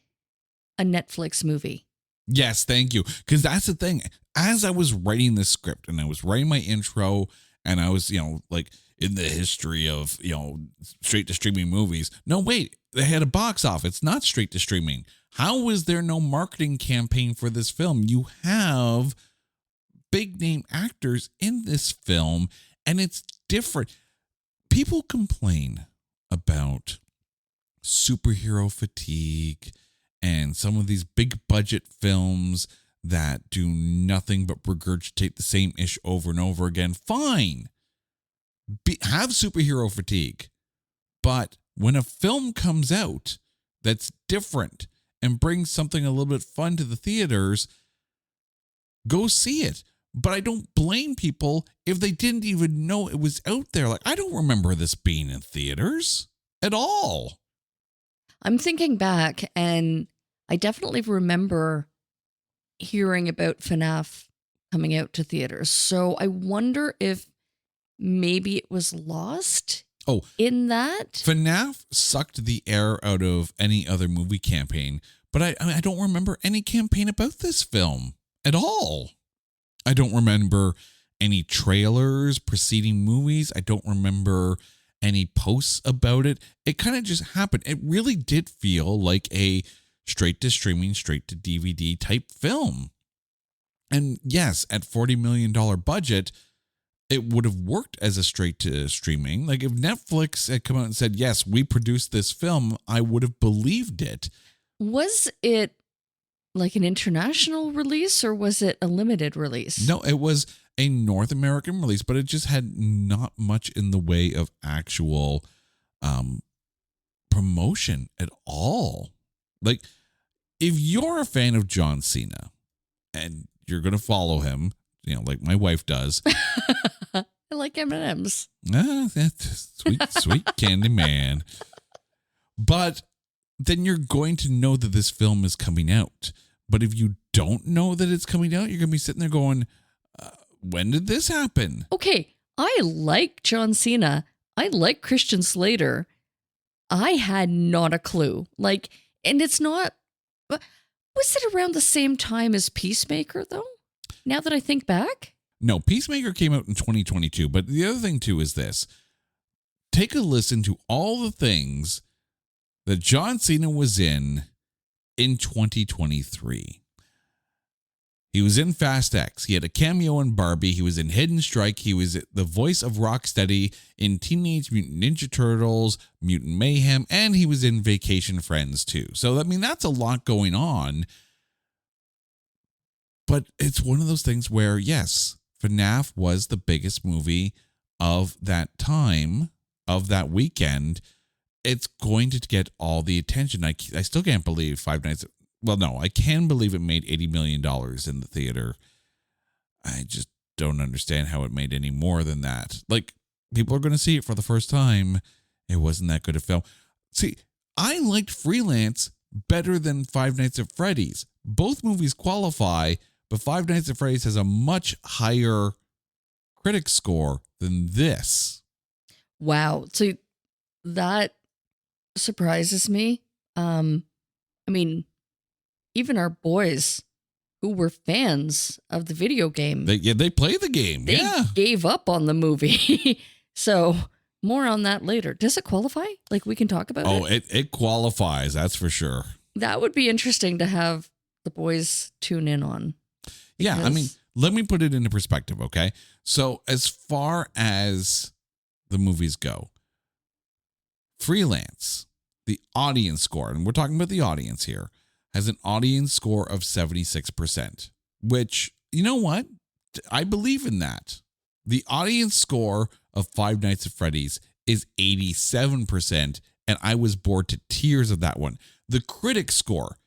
a Netflix movie. Yes, thank you. Because that's the thing. As I was writing this script and I was writing my intro, and I was, like in the history of, straight to streaming movies. No, wait, they had a box office, not straight to streaming. How was there no marketing campaign for this film? You have big name actors in this film, and it's different. People complain about superhero fatigue and some of these big budget films that do nothing but regurgitate the same ish over and over again. Fine. Have superhero fatigue. But when a film comes out that's different and brings something a little bit fun to the theaters, go see it. But I don't blame people if they didn't even know it was out there. Like, I don't remember this being in theaters at all. I'm thinking back, and I definitely remember hearing about FNAF coming out to theaters. So I wonder if maybe it was lost in that. FNAF sucked the air out of any other movie campaign, but I don't remember any campaign about this film at all. I don't remember any trailers preceding movies. I don't remember any posts about it. It kind of just happened. It really did feel like a straight to streaming, straight to DVD type film. And yes, at $40 million budget, it would have worked as a straight to streaming. Like if Netflix had come out and said, yes, we produced this film, I would have believed it. Was it like an international release, or was it a limited release? No, it was a North American release, but it just had not much in the way of actual promotion at all. Like, if you're a fan of John Cena and you're going to follow him, like my wife does. I like M&M's. That's sweet candy man. But then you're going to know that this film is coming out. But if you don't know that it's coming out, you're going to be sitting there going, when did this happen? Okay, I like John Cena. I like Christian Slater. I had not a clue. Like, and it's not, was it around the same time as Peacemaker, though? Now that I think back? No, Peacemaker came out in 2022. But the other thing, too, is this. Take a listen to all the things that John Cena was in 2023. He was in Fast X. He had a cameo in Barbie. He was in Hidden Strike. He was the voice of Rocksteady in Teenage Mutant Ninja Turtles, Mutant Mayhem, and he was in Vacation Friends too. So, I mean, that's a lot going on. But it's one of those things where, yes, FNAF was the biggest movie of that time, of that weekend. It's going to get all the attention. I still can't believe Five Nights. Well, no, I can believe it made $80 million in the theater. I just don't understand how it made any more than that. Like, people are going to see it for the first time. It wasn't that good a film. See, I liked Freelance better than Five Nights at Freddy's. Both movies qualify, but Five Nights at Freddy's has a much higher critic score than this. Wow. So that surprises me. I mean, even our boys who were fans of the video game, They play the game. they gave up on the movie. So more on that later. Does it qualify? Like, we can talk about it? Oh, it qualifies. That's for sure. That would be interesting to have the boys tune in on. Yeah, I because- mean, let me put it into perspective, okay? So as far as the movies go, Freelance, the audience score, and we're talking about the audience here, has an audience score of 76%, which, you know what? I believe in that. The audience score of Five Nights at Freddy's is 87%, and I was bored to tears of that one. The critic score,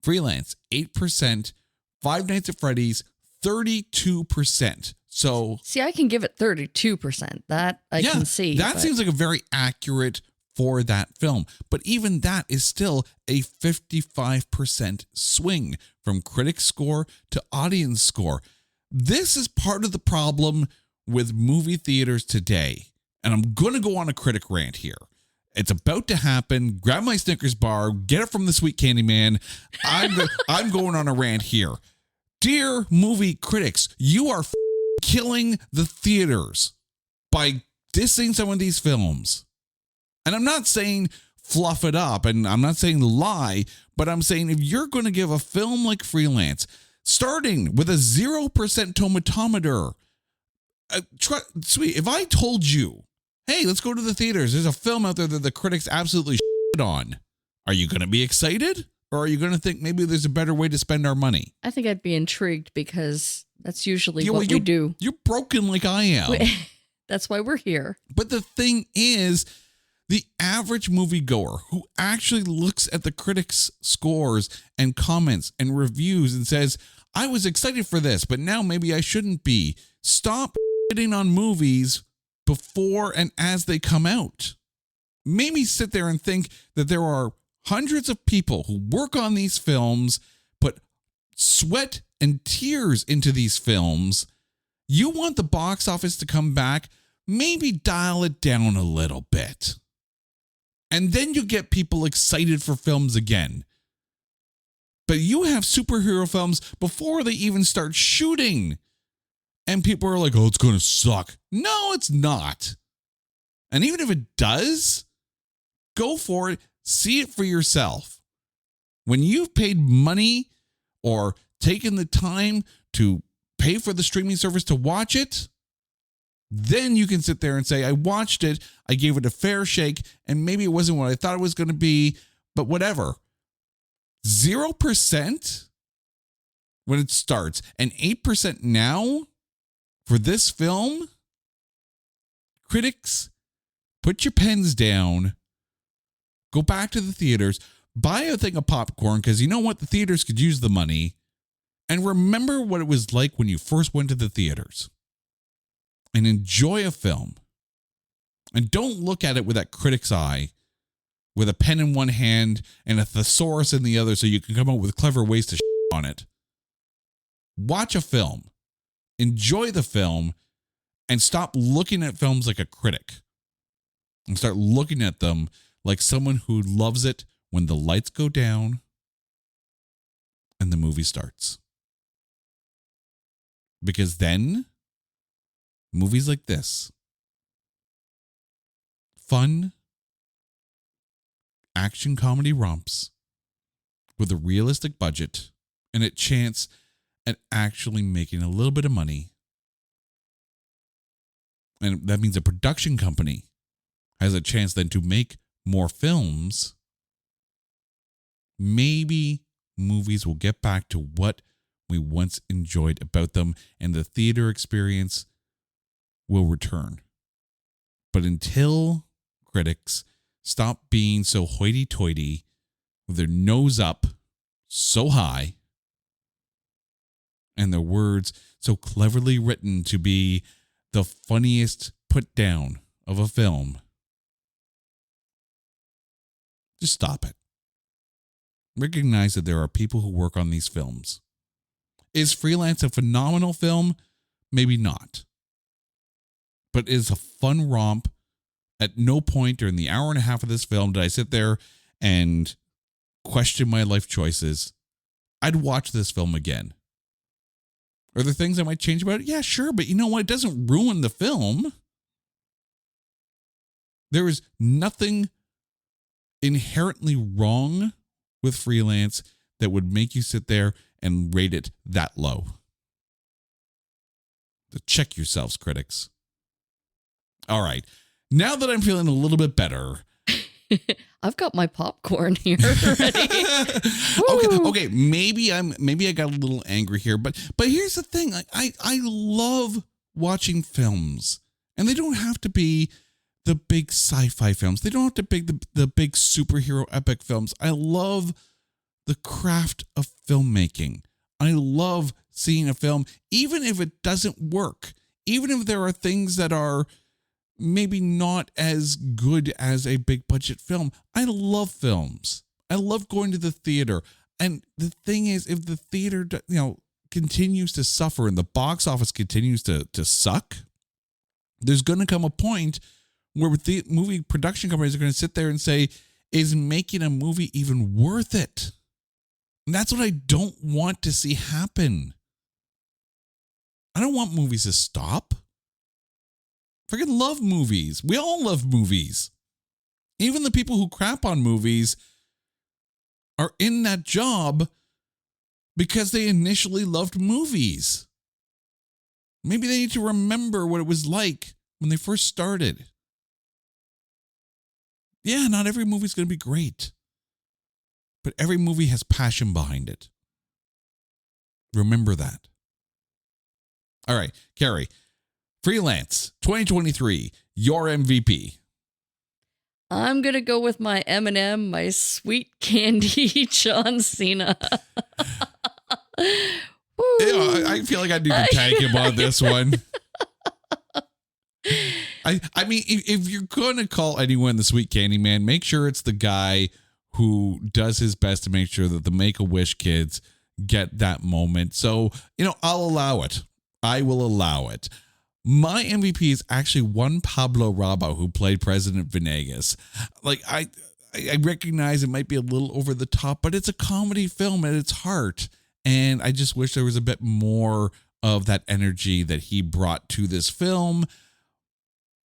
Freelance, 8%, Five Nights at Freddy's, 32%. So, See, I can give it 32%. That I can see. that but- seems like a very accurate for that film. But even that is still a 55% swing from critic score to audience score. This is part of the problem with movie theaters today. And I'm going to go on a critic rant here. It's about to happen. Grab my Snickers bar, get it from the Sweet Candy Man. I'm going on a rant here. Dear movie critics, you are killing the theaters by dissing some of these films. And I'm not saying fluff it up, and I'm not saying lie, but I'm saying if you're going to give a film like Freelance, starting with a 0% tomatometer, sweet, if I told you, hey, let's go to the theaters, there's a film out there that the critics absolutely shit on, are you going to be excited? Or are you going to think maybe there's a better way to spend our money? I think I'd be intrigued because that's usually Yeah, what well, we do. You're broken like I am. That's why we're here. But the thing is, the average moviegoer who actually looks at the critics' scores and comments and reviews and says, I was excited for this, but now maybe I shouldn't be. Stop shitting on movies before and as they come out. Maybe sit there and think that there are hundreds of people who work on these films, put sweat and tears into these films. You want the box office to come back, maybe dial it down a little bit. And then you get people excited for films again. But you have superhero films before they even start shooting. And people are like, oh, it's going to suck. No, it's not. And even if it does, go for it. See it for yourself. When you've paid money or taken the time to pay for the streaming service to watch it, then you can sit there and say, I watched it, I gave it a fair shake, and maybe it wasn't what I thought it was going to be, but whatever. 0% when it starts, and 8% now for this film. Critics, put your pens down, go back to the theaters, buy a thing of popcorn, because you know what? The theaters could use the money. And remember what it was like when you first went to the theaters. And enjoy a film. And don't look at it with that critic's eye, with a pen in one hand and a thesaurus in the other so you can come up with clever ways to on it. Watch a film. Enjoy the film. And stop looking at films like a critic. And start looking at them like someone who loves it when the lights go down and the movie starts. Because then, movies like this, fun, action comedy romps with a realistic budget and a chance at actually making a little bit of money. And that means a production company has a chance then to make more films. Maybe movies will get back to what we once enjoyed about them, and the theater experience will return. But until critics stop being so hoity-toity with their nose up so high and the words so cleverly written to be the funniest put down of a film, just stop it. Recognize that there are people who work on these films. Is Freelance a phenomenal film? Maybe not. But it is a fun romp. At no point during the hour and a half of this film did I sit there and question my life choices. I'd watch this film again. Are there things I might change about it? Yeah, sure. But you know what? It doesn't ruin the film. There is nothing inherently wrong with Freelance that would make you sit there and rate it that low. So check yourselves, critics. All right. Now that I'm feeling a little bit better. I've got my popcorn here ready. Okay. Maybe I got a little angry here, but here's the thing. I love watching films, and they don't have to be the big sci-fi films. They don't have to be the big superhero epic films. I love the craft of filmmaking. I love seeing a film, even if it doesn't work, even if there are things that are maybe not as good as a big budget film. I love films. I love going to the theater. And the thing is, if the theater, continues to suffer and the box office continues to suck, there's going to come a point where the movie production companies are going to sit there and say, is making a movie even worth it? And that's what I don't want to see happen. I don't want movies to stop. Freaking love movies. We all love movies. Even the people who crap on movies are in that job because they initially loved movies. Maybe they need to remember what it was like when they first started. Yeah, not every movie's going to be great, but every movie has passion behind it. Remember that. All right, Carrie. Freelance 2023, your MVP. I'm going to go with my M&M, my sweet candy, John Cena. I feel like I need to tag him on this one. I mean, if you're going to call anyone the sweet candy man, make sure it's the guy who does his best to make sure that the Make-A-Wish kids get that moment. So, I'll allow it. I will allow it. My MVP is actually one Pablo Rabo who played President Venegas. Like, I recognize it might be a little over the top, but it's a comedy film at its heart. And I just wish there was a bit more of that energy that he brought to this film,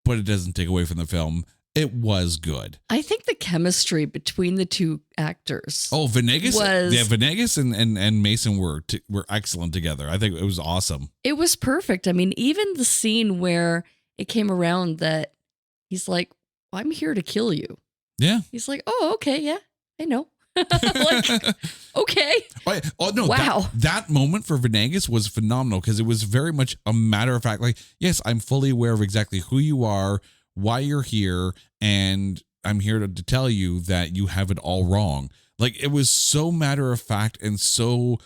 but it doesn't take away from the film. It was good. I think the chemistry between the two actors. Oh, Venegas? Venegas and Mason were excellent together. I think it was awesome. It was perfect. I mean, even the scene where it came around that he's like, I'm here to kill you. Yeah. He's like, oh, okay, yeah, I know. Like, okay. Oh no! Wow. That moment for Venegas was phenomenal because it was very much a matter of fact. Like, yes, I'm fully aware of exactly who you are, why you're here, and I'm here to tell you that you have it all wrong. Like, it was so matter of fact and so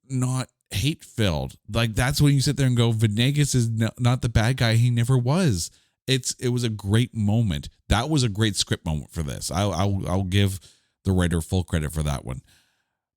not hate filled. Like, that's when you sit there and go, Venegas is not the bad guy. He never was. It was a great moment. That was a great script moment for this. I'll give the writer full credit for that one.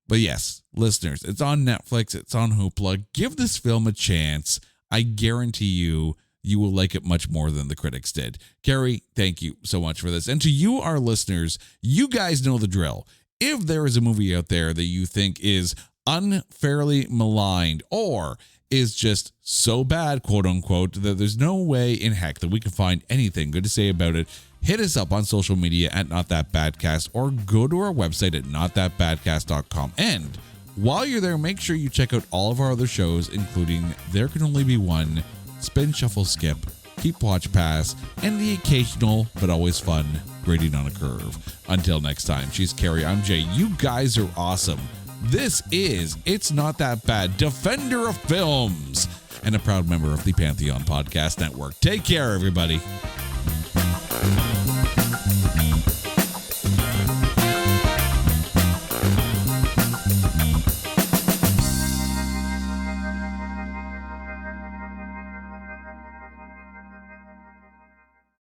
But yes, listeners, it's on Netflix. It's on Hoopla. Give this film a chance. I guarantee you will like it much more than the critics did. Carrie, thank you so much for this. And to you, our listeners, you guys know the drill. If there is a movie out there that you think is unfairly maligned or is just so bad, quote unquote, that there's no way in heck that we can find anything good to say about it, hit us up on social media at NotThatBadcast or go to our website at NotThatBadcast.com. And while you're there, make sure you check out all of our other shows, including There Can Only Be One, Spin, Shuffle, Skip, Keep Watch Pass, and the occasional, but always fun, Grading on a Curve. Until next time, she's Carrie, I'm Jay. You guys are awesome. This is It's Not That Bad, defender of films, and a proud member of the Pantheon Podcast Network. Take care, everybody.